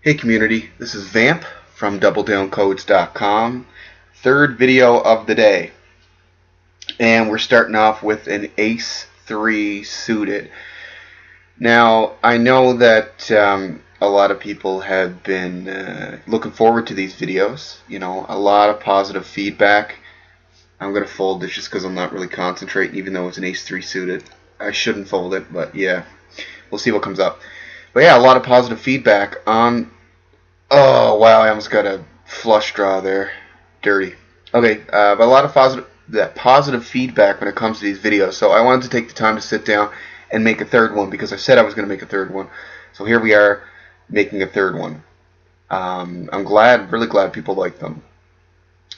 Hey community, this is Vamp from DoubleDownCodes.com. Third video of the day. And we're starting off with an Ace 3 suited. Now, I know that a lot of people have been looking forward to these videos. You know, a lot of positive feedback. I'm going to fold this just because I'm not really concentrating, even though it's an Ace 3 suited. I shouldn't fold it, but yeah. We'll see what comes up. But yeah, a lot of positive feedback on... Oh, wow, I almost got a flush draw there. Dirty. Okay, but a lot of positive feedback when it comes to these videos. So I wanted to take the time to sit down and make a third one because I said I was going to make a third one. So here we are making a third one. I'm really glad people like them.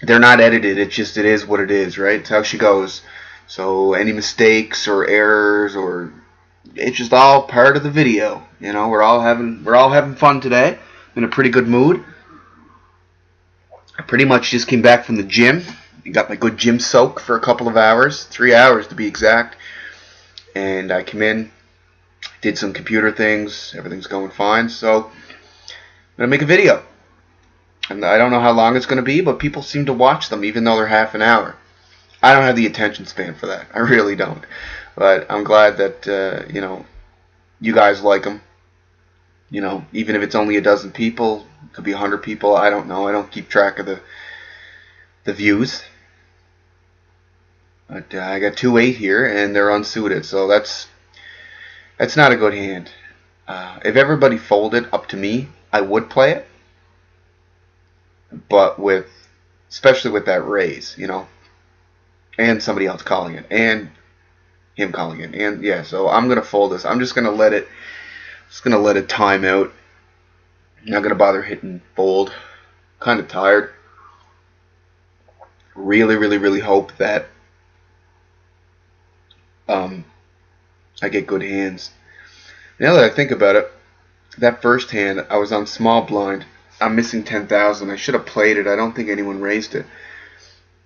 They're not edited. It is what it is, right? It's how she goes. So any mistakes or errors or it's just all part of the video. You know, we're all having fun today. In a pretty good mood. I pretty much just came back from the gym. Got my good gym soak for a couple of hours, 3 hours to be exact. And I came in, did some computer things. Everything's going fine. So I'm gonna make a video. And I don't know how long it's gonna be, but people seem to watch them, even though they're half an hour. I don't have the attention span for that. I really don't. But I'm glad that you know, you guys like them. You know, even if it's only a dozen people, it could be 100 people. I don't know. I don't keep track of the views. But I got 2-8 here, and they're unsuited, so that's not a good hand. If everybody folded up to me, I would play it, but especially with that raise, you know, and somebody else calling it, and him calling it, and yeah. So I'm gonna fold this. I'm just gonna let it. Just gonna let it time out. Not gonna bother hitting fold. Kind of tired. Really hope that I get good hands. Now that I think about it, that first hand I was on small blind. I'm missing 10,000. I should have played it. I don't think anyone raised it.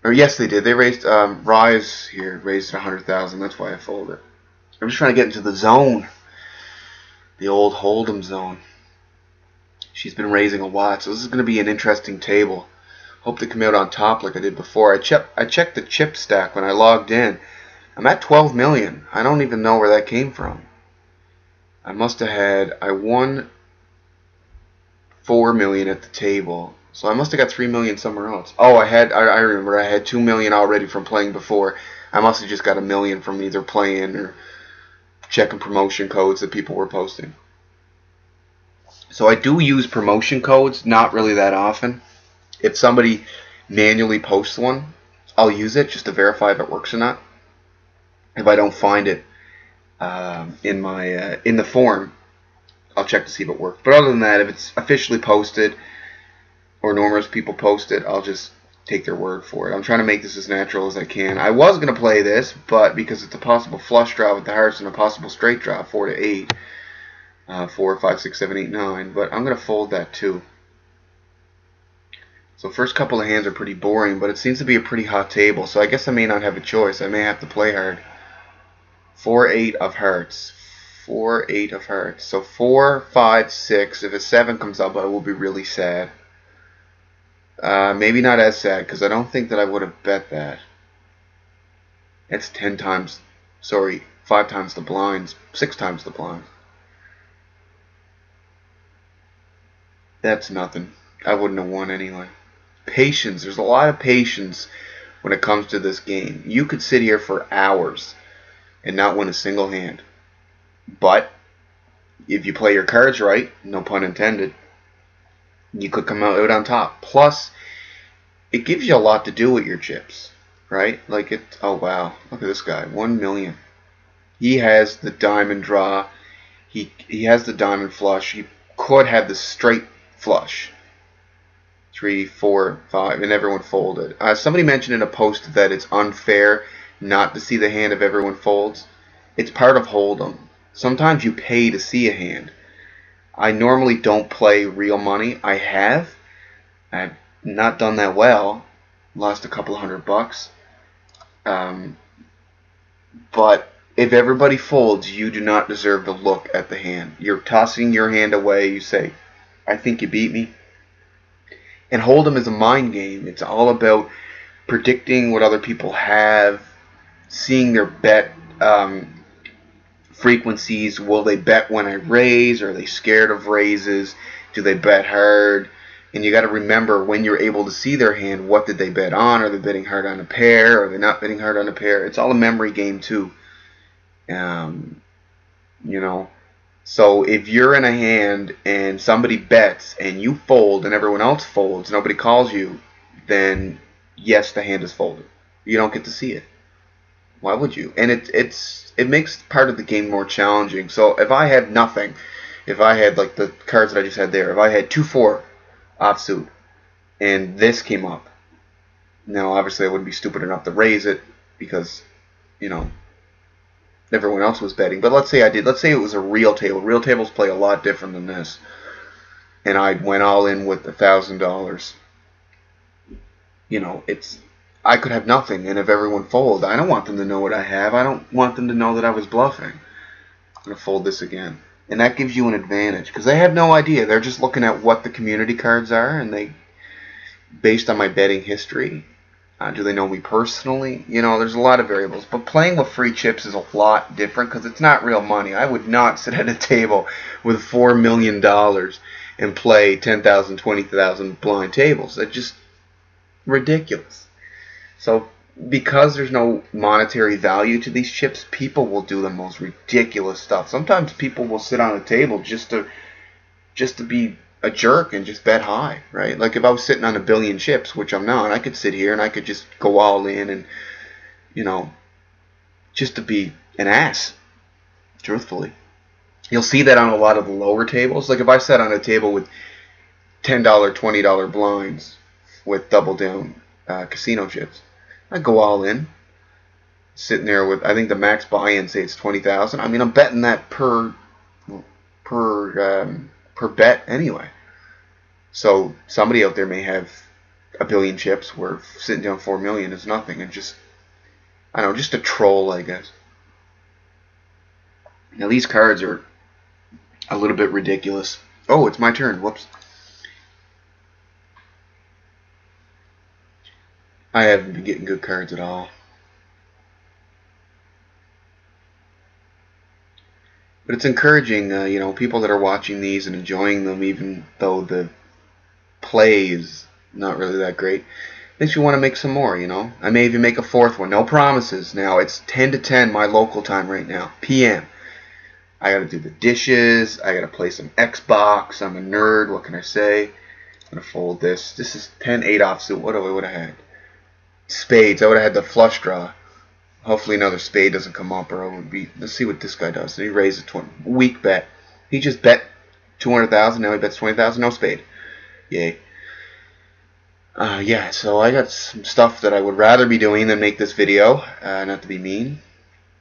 Or yes, they did. They raised Rise here raised 100,000. That's why I folded. I'm just trying to get into the zone. The old Holdem zone. She's been raising a lot, so this is going to be an interesting table. Hope to come out on top like I did before. I checked the chip stack when I logged in. I'm at 12 million. I don't even know where that came from. I won 4 million at the table. So I must have got 3 million somewhere else. Oh, I remember I had 2 million already from playing before. I must have just got 1 million from either playing or checking promotion codes that people were posting. So I do use promotion codes, not really that often. If somebody manually posts one, I'll use it just to verify if it works or not. If I don't find it in the form, I'll check to see if it works. But other than that, if it's officially posted or numerous people post it, I'll just take their word for it. I'm trying to make this as natural as I can. I was going to play this, but because it's a possible flush draw with the hearts and a possible straight draw, 4 to 8, 4, 5, 6, 7, 8, 9, but I'm going to fold that too. So first couple of hands are pretty boring, but it seems to be a pretty hot table, so I guess I may not have a choice. I may have to play hard. 4, 8 of hearts. 4, 8 of hearts. So 4, 5, 6. If a 7 comes up, I will be really sad. Maybe not as sad, because I don't think that I would have bet that. It's 5 times the blinds, 6 times the blinds. That's nothing. I wouldn't have won anyway. Patience. There's a lot of patience when it comes to this game. You could sit here for hours and not win a single hand. But if you play your cards right, no pun intended, you could come out on top. Plus, it gives you a lot to do with your chips, right? Like it. Oh wow, look at this guy, 1 million. He has the diamond draw. He has the diamond flush. He could have the straight flush. 3, 4, 5, and everyone folded. Somebody mentioned in a post that it's unfair not to see the hand if everyone folds. It's part of Hold'em. Sometimes you pay to see a hand. I normally don't play real money. I've not done that well. Lost a couple $100. But if everybody folds, you do not deserve to look at the hand. You're tossing your hand away. You say, I think you beat me. And Hold'em is a mind game. It's all about predicting what other people have, seeing their bet frequencies. Will they bet when I raise? Are they scared of raises? Do they bet hard? And you got to remember, when you're able to see their hand, what did they bet on? Are they betting hard on a pair? Are they not betting hard on a pair? It's all a memory game too. You know, so if you're in a hand and somebody bets and you fold and everyone else folds, nobody calls you, then yes, the hand is folded. You don't get to see it. Why would you? And it makes part of the game more challenging. So if I had nothing, if I had like the cards that I just had there, if I had 2-4 offsuit and this came up, now obviously I wouldn't be stupid enough to raise it because, you know, everyone else was betting. But let's say I did. Let's say it was a real table. Real tables play a lot different than this. And I went all in with $1,000. You know, I could have nothing, and if everyone folds, I don't want them to know what I have. I don't want them to know that I was bluffing. I'm going to fold this again. And that gives you an advantage, because they have no idea. They're just looking at what the community cards are, and they, based on my betting history, do they know me personally? You know, there's a lot of variables. But playing with free chips is a lot different, because it's not real money. I would not sit at a table with $4 million and play 10,000, 20,000 blind tables. That's just ridiculous. So because there's no monetary value to these chips, people will do the most ridiculous stuff. Sometimes people will sit on a table just to be a jerk and just bet high, right? Like if I was sitting on 1 billion chips, which I'm not, I could sit here and I could just go all in and, you know, just to be an ass, truthfully. You'll see that on a lot of the lower tables. Like if I sat on a table with $10, $20 blinds with double down casino chips, I'd go all in, sitting there with, I think the max buy-in, say it's 20,000. I mean, I'm betting that per bet anyway. So somebody out there may have 1 billion chips where sitting down 4 million is nothing, and just, I don't know, just a troll, I guess. Now these cards are a little bit ridiculous. Oh, it's my turn. Whoops. I haven't been getting good cards at all. But it's encouraging, you know, people that are watching these and enjoying them, even though the play is not really that great. Makes you want to make some more, you know. I may even make a fourth one. No promises. Now, it's 10 to 10 my local time right now, p.m. I got to do the dishes. I got to play some Xbox. I'm a nerd. What can I say? I'm going to fold this. This is 10-8 offsuit. What would I had? Spades. I would have had the flush draw. Hopefully another spade doesn't come up, or I would be. Let's see what this guy does. He raises 20. Weak bet. He just bet 200,000. Now he bets 20,000. No spade. Yay. Yeah. So I got some stuff that I would rather be doing than make this video. Not to be mean.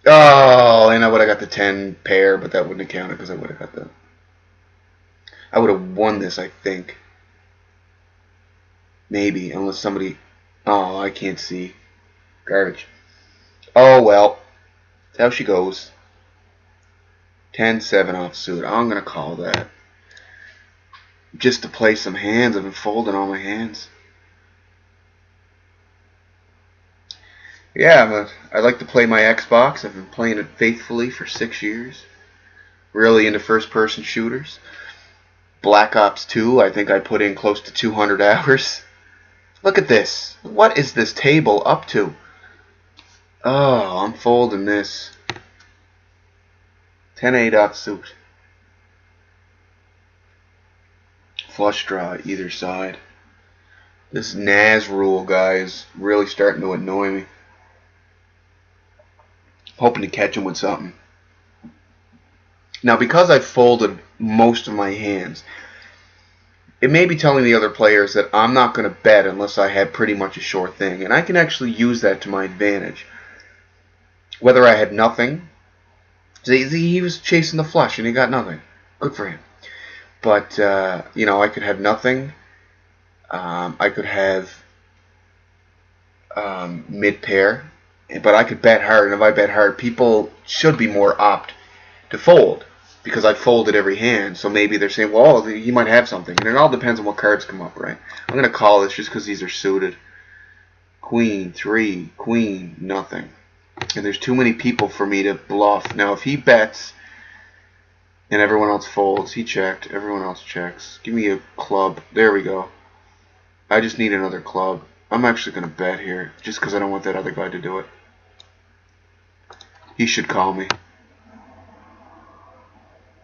Oh, and I would have got the 10 pair, but that wouldn't have counted because I would have got the. I would have won this, I think. Maybe, unless somebody. Oh, I can't see. Garbage. Oh, well. That's how she goes. 10-7 offsuit. I'm going to call that. Just to play some hands. I've been folding all my hands. Yeah, I like to play my Xbox. I've been playing it faithfully for 6 years. Really into first-person shooters. Black Ops 2, I think I put in close to 200 hours. Look at this. What is this table up to? Oh, I'm folding this. 10-8 offsuit. Flush draw either side. This Naz rule, guys, really starting to annoy me. Hoping to catch him with something. Now, because I've folded most of my hands, it may be telling the other players that I'm not going to bet unless I have pretty much a sure thing. And I can actually use that to my advantage. Whether I had nothing. He was chasing the flush and he got nothing. Good for him. But, you know, I could have nothing. I could have mid-pair. But I could bet hard. And if I bet hard, people should be more apt to fold. because I folded every hand. So maybe they're saying, well, he might have something. And it all depends on what cards come up, right? I'm going to call this just because these are suited. Queen, 3, queen, nothing. And there's too many people for me to bluff. Now, if he bets and everyone else folds, he checked, everyone else checks. Give me a club. There we go. I just need another club. I'm actually going to bet here just because I don't want that other guy to do it. He should call me.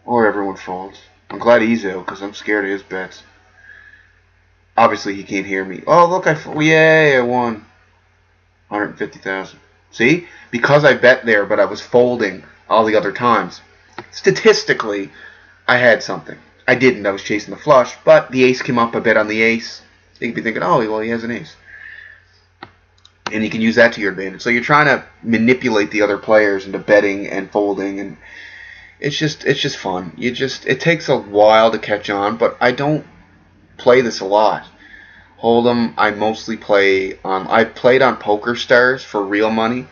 Or everyone folds. I'm glad he's out because I'm scared of his bets. Obviously, he can't hear me. Oh, look, yay, I won. 150,000. See? Because I bet there, but I was folding all the other times. Statistically, I had something. I didn't. I was chasing the flush, but the ace came up. I bet on the ace. You could be thinking, oh, well, he has an ace. And you can use that to your advantage. So you're trying to manipulate the other players into betting and folding, and it's just fun. It takes a while to catch on, but I don't play this a lot. Hold'em, I mostly play on. I played on Poker Stars for real money,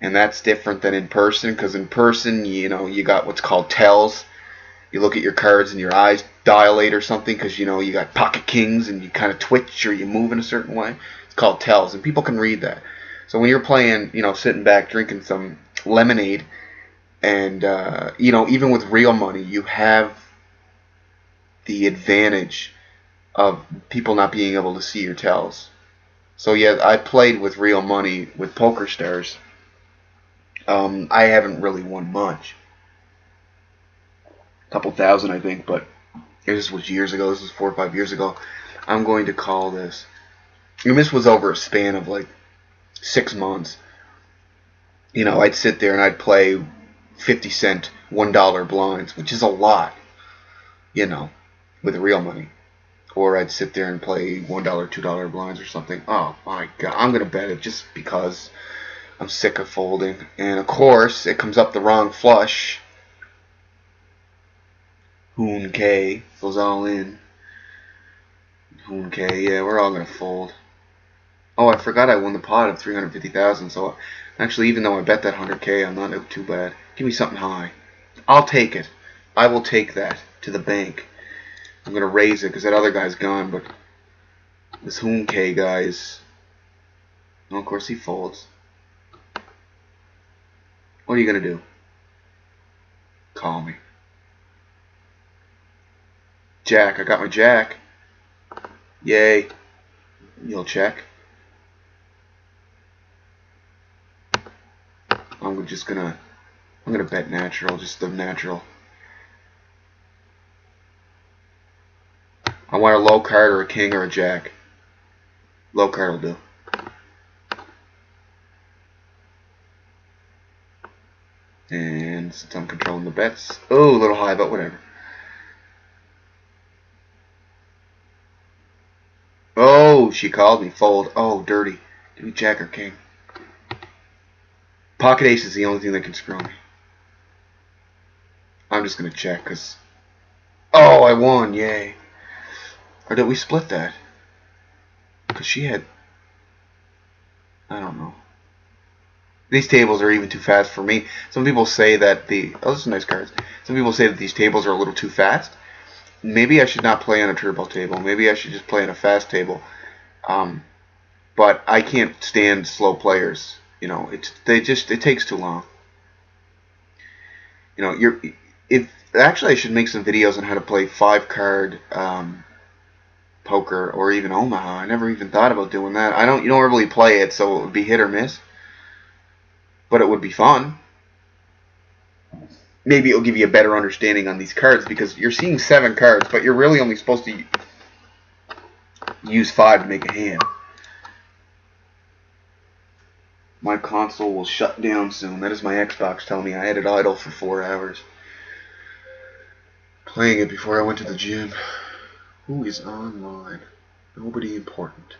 and that's different than in person. Because in person, you got what's called tells. You look at your cards and your eyes dilate or something because you got pocket kings and you kind of twitch or you move in a certain way. It's called tells, and people can read that. So when you're playing, sitting back drinking some lemonade, and even with real money, you have the advantage of people not being able to see your tells. So yeah, I played with real money with Poker Stars. I haven't really won much. A couple thousand, I think, but this was years ago. This was 4 or 5 years ago. I'm going to call this. And this was over a span of like 6 months. I'd sit there and I'd play 50-cent, $1 blinds, which is a lot, with real money. Or I'd sit there and play $1, $2 blinds or something. Oh my God, I'm going to bet it just because I'm sick of folding. And of course, it comes up the wrong flush. Hoon K goes all in. Hoon K, yeah, we're all going to fold. Oh, I forgot I won the pot of 350,000, so actually, even though I bet that 100K, I'm not out too bad. Give me something high. I'll take it. I will take that to the bank. I'm going to raise it because that other guy's gone, but this Hoon K guy is... Well, of course, he folds. What are you going to do? Call me. Jack. I got my jack. Yay. You'll check. I'm gonna bet natural, just the natural. I want a low card or a king or a jack. Low card will do. And since I'm controlling the bets, oh, a little high, but whatever. Oh, she called me. Fold. Oh, dirty. Give me jack or king. Pocket ace is the only thing that can screw me. I'm just going to check because... Oh, I won. Yay. Or did we split that? Because she had... I don't know. These tables are even too fast for me. Some people say that the... Oh, those are nice cards. Some people say that these tables are a little too fast. Maybe I should not play on a turbo table. Maybe I should just play on a fast table. But I can't stand slow players. It takes too long. Actually, I should make some videos on how to play 5-card poker or even Omaha. I never even thought about doing that. You don't really play it, so it would be hit or miss. But it would be fun. Maybe it'll give you a better understanding on these cards because you're seeing 7 cards, but you're really only supposed to use 5 to make a hand. My console will shut down soon. That is my Xbox telling me I had it idle for 4 hours. Playing it before I went to the gym. Who is online? Nobody important.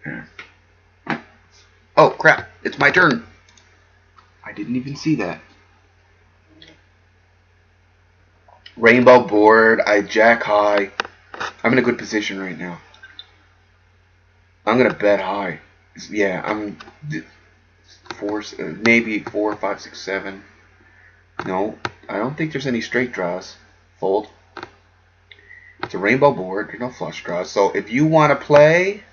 Yeah. Oh, crap. It's my turn. I didn't even see that. Rainbow board. I jack high. I'm in a good position right now. I'm going to bet high. Yeah, I'm maybe 4, 5, 6, 7. No, I don't think there's any straight draws. Fold. It's a rainbow board. There's no flush draws. So if you want to play,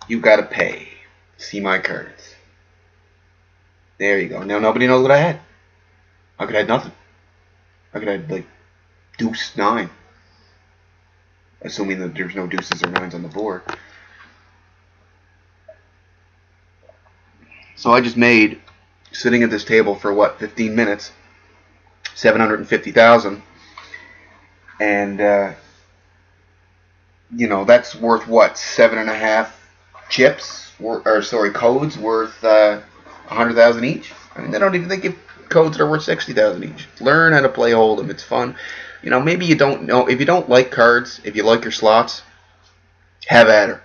you got to pay. See my cards. There you go. Now nobody knows what I had. I could have had nothing. I could have had like deuce 9. Assuming that there's no deuces or 9s on the board. So I just made, sitting at this table for what, 15 minutes, 750,000, and you know, that's worth what, 7.5 chips, or sorry, codes worth 100,000 each. I mean, they don't even think of codes that are worth 60,000 each. Learn how to play Hold'em. It's fun. You know, maybe you don't know, if you don't like cards, if you like your slots, have at her.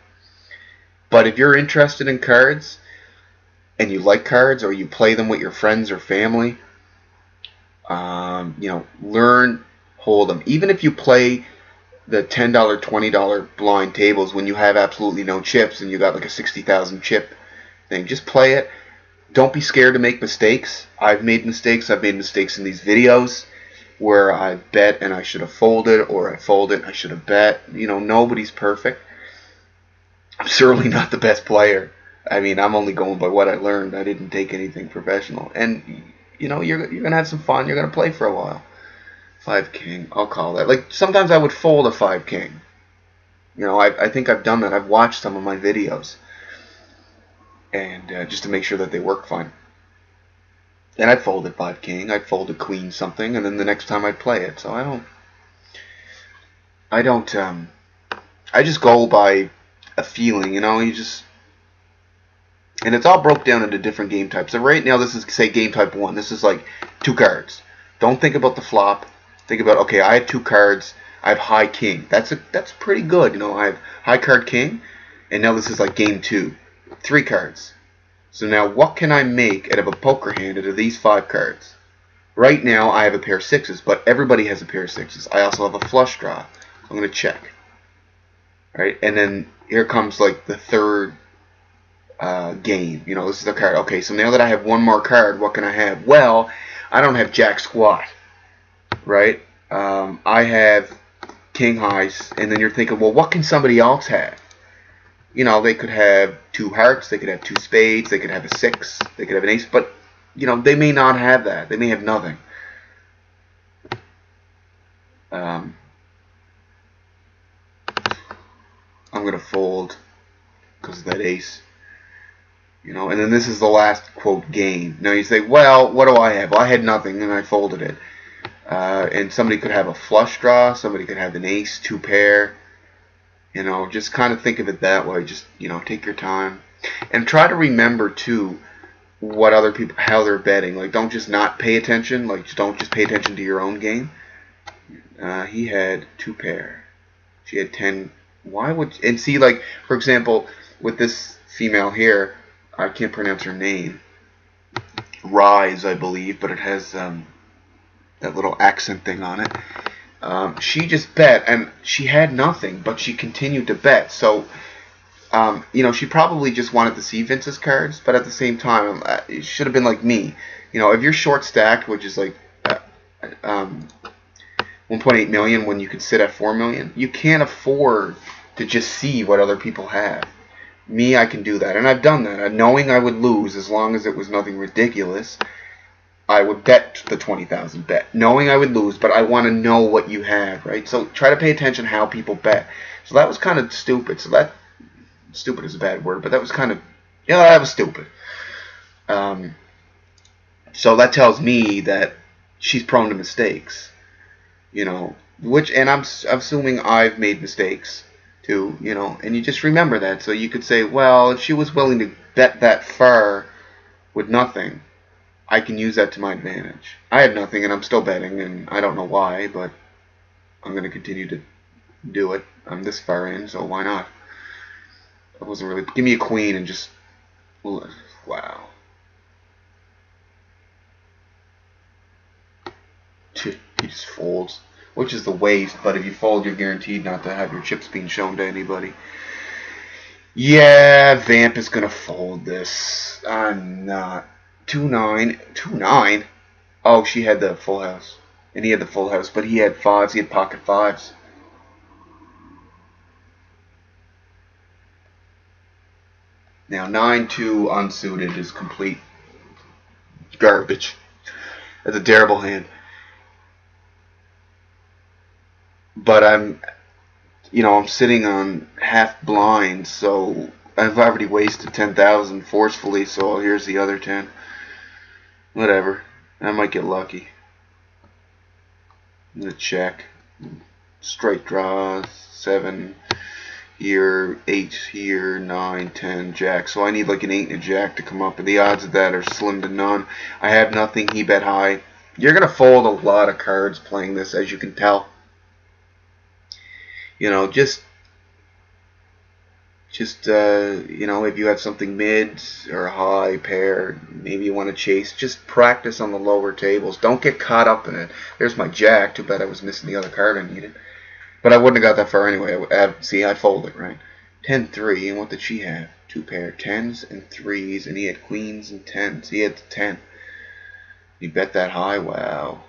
But if you're interested in cards, and you like cards, or you play them with your friends or family, you know, learn Hold'em. Even if you play the $10, $20 blind tables when you have absolutely no chips and you got like a 60,000 chip thing, just play it. Don't be scared to make mistakes. I've made mistakes. I've made mistakes in these videos where I bet and I should have folded, or I folded and I should have bet. You know, nobody's perfect. I'm certainly not the best player. I mean, I'm only going by what I learned. I didn't take anything professional. And, you know, you're going to have some fun. You're going to play for a while. 5 king. I'll call that. Like, sometimes I would fold a 5 king. You know, I think I've done that. I've watched some of my videos. And just to make sure that they work fine. And I'd fold a 5 king. I'd fold a queen something. And then the next time I'd play it. So I just go by a feeling, you know. You just... And it's all broke down into different game types. So right now, this is, say, game type 1. This is like 2 cards. Don't think about the flop. Think about, okay, I have 2 cards. I have high king. That's pretty good. You know, I have high card king. And now this is like game 2. 3 cards. So now what can I make out of a poker hand out of these 5 cards? Right now, I have a pair of 6s. But everybody has a pair of 6s. I also have a flush draw. So I'm going to check. All right, and then here comes like the third game. You know, this is the card. Okay, so now that I have one more card, what can I have? Well, I don't have jack squat, right? I have king highs, and then you're thinking, well, what can somebody else have? You know, they could have 2 hearts, they could have 2 spades, they could have a 6, they could have an ace, but, you know, they may not have that. They may have nothing. I'm going to fold because of that ace. You know, and then this is the last, quote, game. Now you say, well, what do I have? Well, I had nothing, and I folded it. And somebody could have a flush draw. Somebody could have an ace, 2 pair. You know, just kind of think of it that way. Just, you know, take your time. And try to remember, too, what other people, how they're betting. Like, don't just not pay attention. Like, don't just pay attention to your own game. He had 2 pair. She had 10. Why would... And see, like, for example, with this female here... I can't pronounce her name. Rise, I believe, but it has that little accent thing on it. She just bet, and she had nothing, but she continued to bet. So, you know, she probably just wanted to see Vince's cards, but at the same time, it should have been like me. You know, if you're short stacked, which is like 1.8 million when you could sit at 4 million, you can't afford to just see what other people have. Me, I can do that, and I've done that. Knowing I would lose, as long as it was nothing ridiculous, I would bet the 20,000 bet. Knowing I would lose, but I want to know what you have, right? So try to pay attention how people bet. So that was kind of stupid. So that, stupid is a bad word, but that was kind of, yeah, that was stupid. So that tells me that she's prone to mistakes, you know, which, and I'm assuming I've made mistakes. To, you know, and you just remember that. So you could say, well, if she was willing to bet that far with nothing, I can use that to my advantage. I had nothing, and I'm still betting, and I don't know why, but I'm going to continue to do it. I'm this far in, so why not? I wasn't really... Give me a queen and just... Wow. He just folds. Which is the waste, but if you fold, you're guaranteed not to have your chips being shown to anybody. Yeah, Vamp is going to fold this. I'm not. 2-9. 2-9? Oh, she had the full house. And he had the full house, but he had fives. He had pocket fives. Now, 9-2 unsuited is complete garbage. That's a terrible hand. But I'm sitting on half blind, so I've already wasted 10,000 forcefully, so here's the other 10. Whatever. I might get lucky. I'm going to check. Straight draw, 7 here, 8 here, 9, 10, jack. So I need like an 8 and a jack to come up, and the odds of that are slim to none. I have nothing. He bet high. You're going to fold a lot of cards playing this, as you can tell. Just if you have something mid or a high pair, maybe you want to chase, just practice on the lower tables. Don't get caught up in it. There's my jack. Too bad I was missing the other card I needed. But I wouldn't have got that far anyway. See, I folded, right? 10-3, and what did she have? 2 pair, 10s and 3s, and he had queens and 10s. He had the 10. You bet that high? Wow.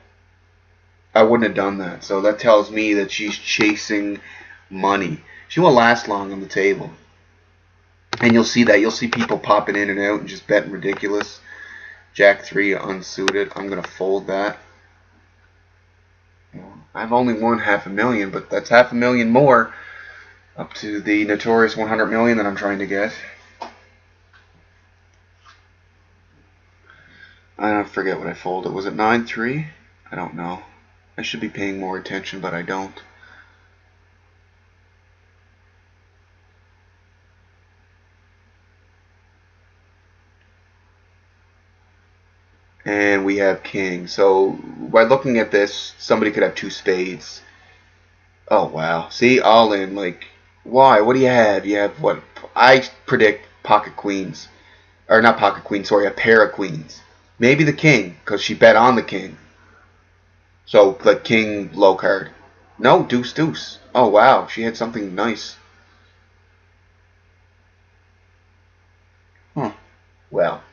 I wouldn't have done that. So that tells me that she's chasing money. She won't last long on the table. And you'll see that. You'll see people popping in and out and just betting ridiculous. Jack 3 unsuited. I'm going to fold that. I've only won $500,000, but that's $500,000 more up to the notorious $100 million that I'm trying to get. I don't forget what I folded. Was it 9-3? I don't know. I should be paying more attention, but I don't. And we have king. So by looking at this, somebody could have 2 spades. Oh, wow. See, all in. Like, why? What do you have? You have what? I predict pocket queens. Or not pocket queens, sorry, a pair of queens. Maybe the king, because she bet on the king. So, like, king, low card. No, deuce, deuce. Oh, wow. She had something nice. Huh. Well.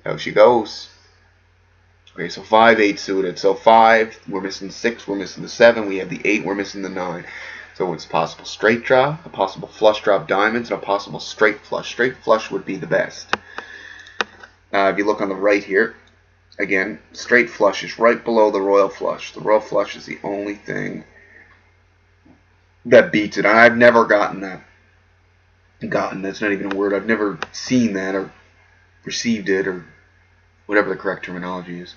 How she goes. Okay, so 5-8 suited. So 5, we're missing 6, we're missing the 7, we have the 8, we're missing the 9. So it's a possible straight draw, a possible flush draw of diamonds, and a possible straight flush. Straight flush would be the best. If you look on the right here, again, straight flush is right below the royal flush. The royal flush is the only thing that beats it. And I've never gotten that. That's not even a word. I've never seen that or received it or whatever the correct terminology is.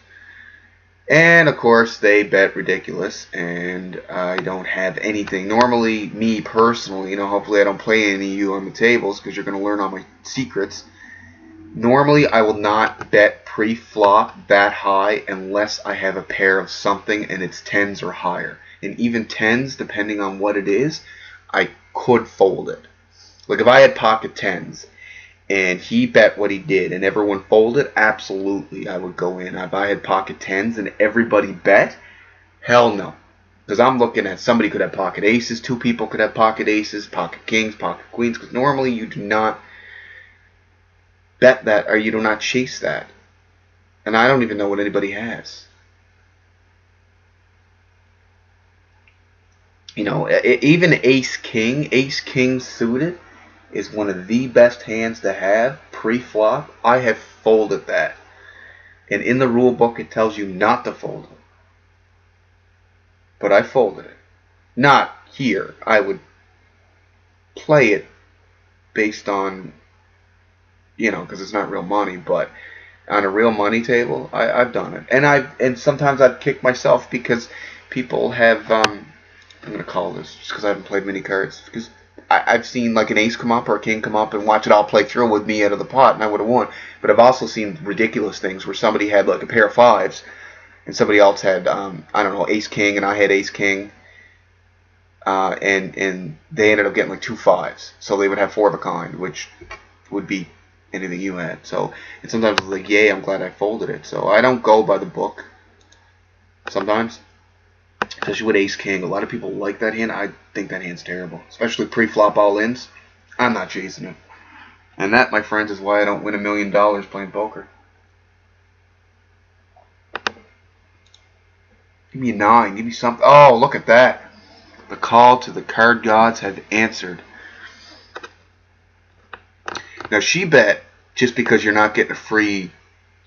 And, of course, they bet ridiculous, and I don't have anything. Normally, me personally, hopefully I don't play any of you on the tables because you're going to learn all my secrets. Normally, I will not bet pre-flop that high unless I have a pair of something and it's 10s or higher. And even 10s, depending on what it is, I could fold it. Like if I had pocket 10s and he bet what he did and everyone folded, absolutely I would go in. If I had pocket 10s and everybody bet, hell no. Because I'm looking at somebody could have pocket aces, 2 people could have pocket aces, pocket kings, pocket queens, because normally you do not bet that or you do not chase that. And I don't even know what anybody has. Even ace king suited is one of the best hands to have pre-flop. I have folded that. And in the rule book it tells you not to fold it. But I folded it. Not here. I would play it based on, because it's not real money, but on a real money table, I've done it. And sometimes I've kicked myself because people have, I'm going to call this just because I haven't played many cards, because I've seen like an ace come up or a king come up and watch it all play through with me out of the pot and I would have won. But I've also seen ridiculous things where somebody had like a pair of 5s and somebody else had, ace king and I had ace king. And they ended up getting like 2 5s. So they would have 4 of a kind, which would beat anything you had. So, and sometimes it's like, yay, I'm glad I folded it. So I don't go by the book sometimes. Especially with ace king. A lot of people like that hand. I think that hand's terrible. Especially pre-flop all-ins. I'm not chasing it. And that, my friends, is why I don't win $1 million playing poker. Give me a 9. Give me something. Oh, look at that. The call to the card gods have answered. Now she bet just because you're not getting a free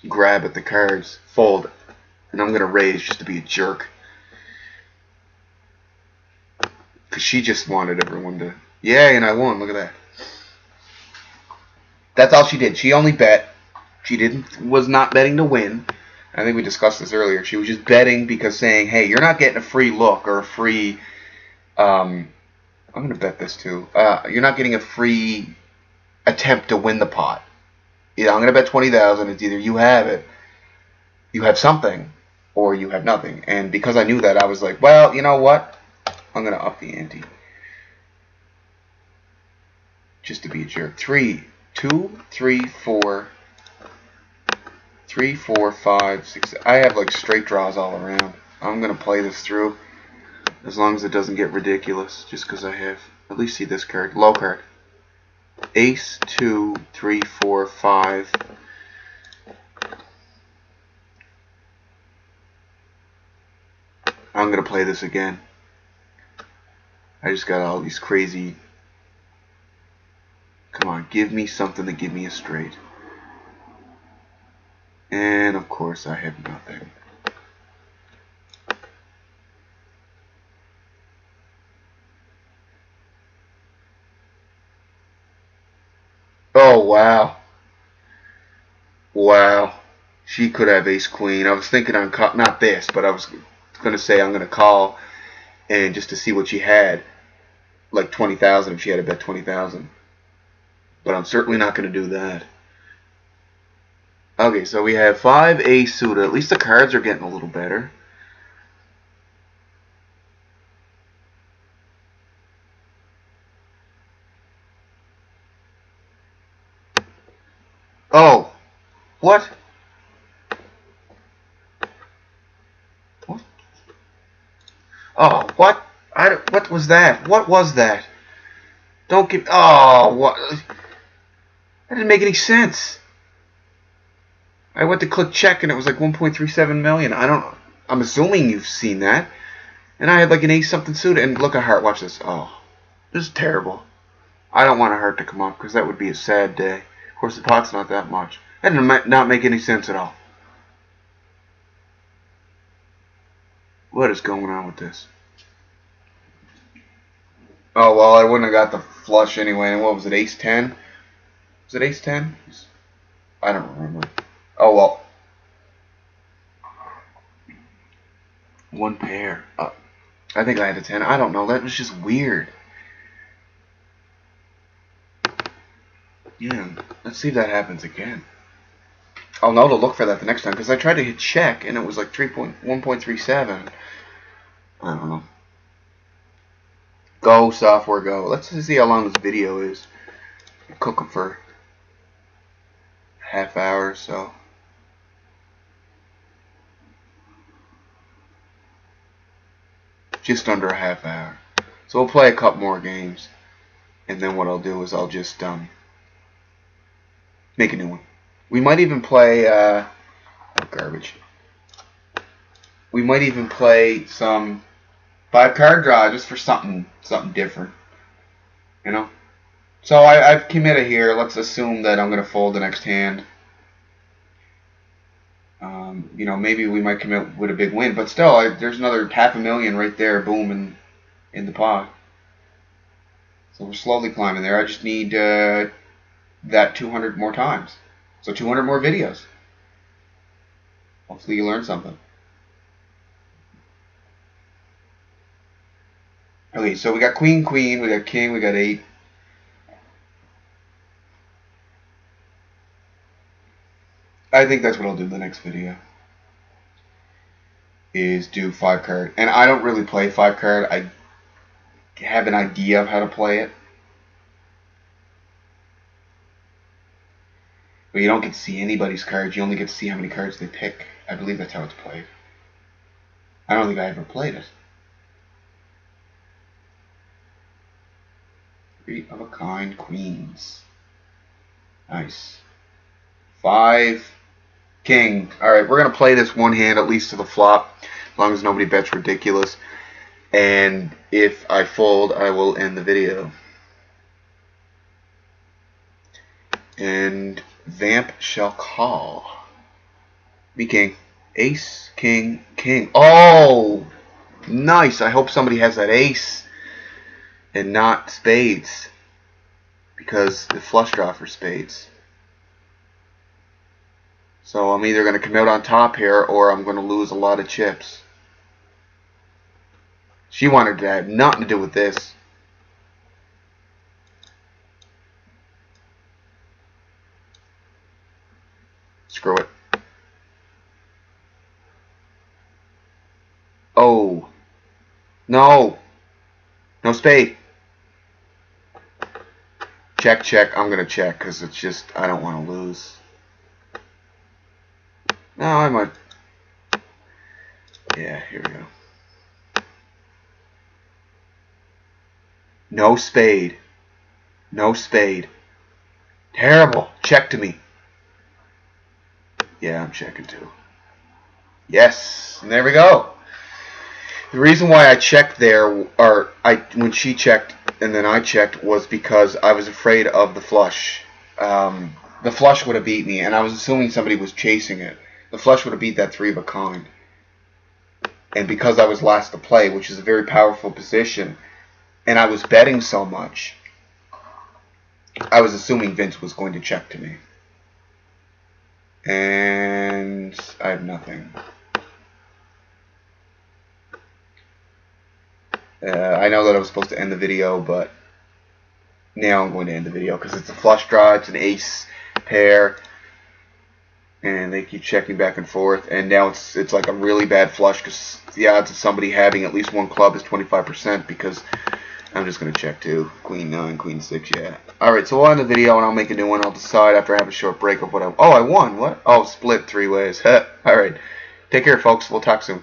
grab at the cards, fold. And I'm going to raise just to be a jerk. Because she just wanted everyone to... Yay, and I won. Look at that. That's all she did. She only bet. She was not betting to win. I think we discussed this earlier. She was just betting because saying, hey, you're not getting a free look or a free... I'm going to bet this too. You're not getting a free attempt to win the pot. Yeah, I'm going to bet 20,000. It's either you have it, you have something, or you have nothing. And because I knew that, I was like, well, you know what? I'm going to up the ante. Just to be a jerk. 3, 2, 3, 4... 3, 4, 5, 6. I have like straight draws all around. I'm going to play this through as long as it doesn't get ridiculous. Just because I have. At least see this card. Low card. Ace, 2, 3, 4, 5. I'm going to play this again. I just got all these crazy. Come on. Give me something to give me a straight. And of course I have nothing. Oh, wow. Wow. She could have ace queen. I was thinking on not this, but I was going to say I'm going to call and just to see what she had. Like 20,000 if she had to bet 20,000. But I'm certainly not going to do that. Okay, so we have 5 ace suited. At least the cards are getting a little better. Oh, what? What? Oh, what? What was that? What was that? Don't give. Oh, what? That didn't make any sense. I went to click check and it was like 1.37 million. I'm assuming you've seen that. And I had like an ace something suited. And look at heart. Watch this. Oh, this is terrible. I don't want a heart to come up because that would be a sad day. Of course, the pot's not that much. That did not make any sense at all. What is going on with this? Oh, well, I wouldn't have got the flush anyway. And what was it, ace 10? Was it ace 10? I don't remember. Oh, well. One pair. I think I had a 10. I don't know. That was just weird. Yeah, let's see if that happens again. I'll know to look for that the next time because I tried to hit check and it was like 1.37. I don't know. Go, software, go. Let's see how long this video is. I'm cooking for half hour or so. Just under a half hour. So we'll play a couple more games. And then what I'll do is I'll just make a new one. We might even play garbage. We might even play some 5-card draw just for something different. You know? So I've committed here. Let's assume that I'm going to fold the next hand. You know, maybe we might commit with a big win, but still, there's another $500,000 right there, boom, in the pot. So we're slowly climbing there. I just need that 200 more times. So 200 more videos. Hopefully you learned something. Okay, so we got queen, queen, we got king, we got 8. I think that's what I'll do in the next video. Is do 5-card. And I don't really play 5-card. I have an idea of how to play it. But you don't get to see anybody's cards. You only get to see how many cards they pick. I believe that's how it's played. I don't think I ever played it. 3 of a kind queens. Nice. 5 king. Alright, we're going to play this one hand at least to the flop. As long as nobody bets ridiculous. And if I fold, I will end the video. And Vamp shall call. Be king. Ace, king, king. Oh! Nice. I hope somebody has that ace and not spades, because the flush draw for spades. So I'm either going to come out on top here, or I'm going to lose a lot of chips. She wanted to have nothing to do with this. Screw it. Oh. No. No spade. Check, check. I'm going to check because it's just, I don't want to lose. No, I might. Yeah, here we go. No spade. No spade. Terrible. Check to me. Yeah, I'm checking too. Yes. And there we go. The reason why I checked there, or when she checked and then I checked, was because I was afraid of the flush. The flush would have beat me, and I was assuming somebody was chasing it. The flush would have beat that 3 of a kind. And because I was last to play, which is a very powerful position, and I was betting so much, I was assuming Vince was going to check to me. And I have nothing. I know that I was supposed to end the video, but now I'm going to end the video because it's a flush draw, it's an ace pair, and they keep checking back and forth, and now it's like a really bad flush because the odds of somebody having at least one club is 25%, because I'm just going to check too. Queen 9, Queen 6, yeah. Alright, so we'll end the video and I'll make a new one. I'll decide after I have a short break of what I won. What? Oh, split 3 ways. Alright. Take care, folks. We'll talk soon.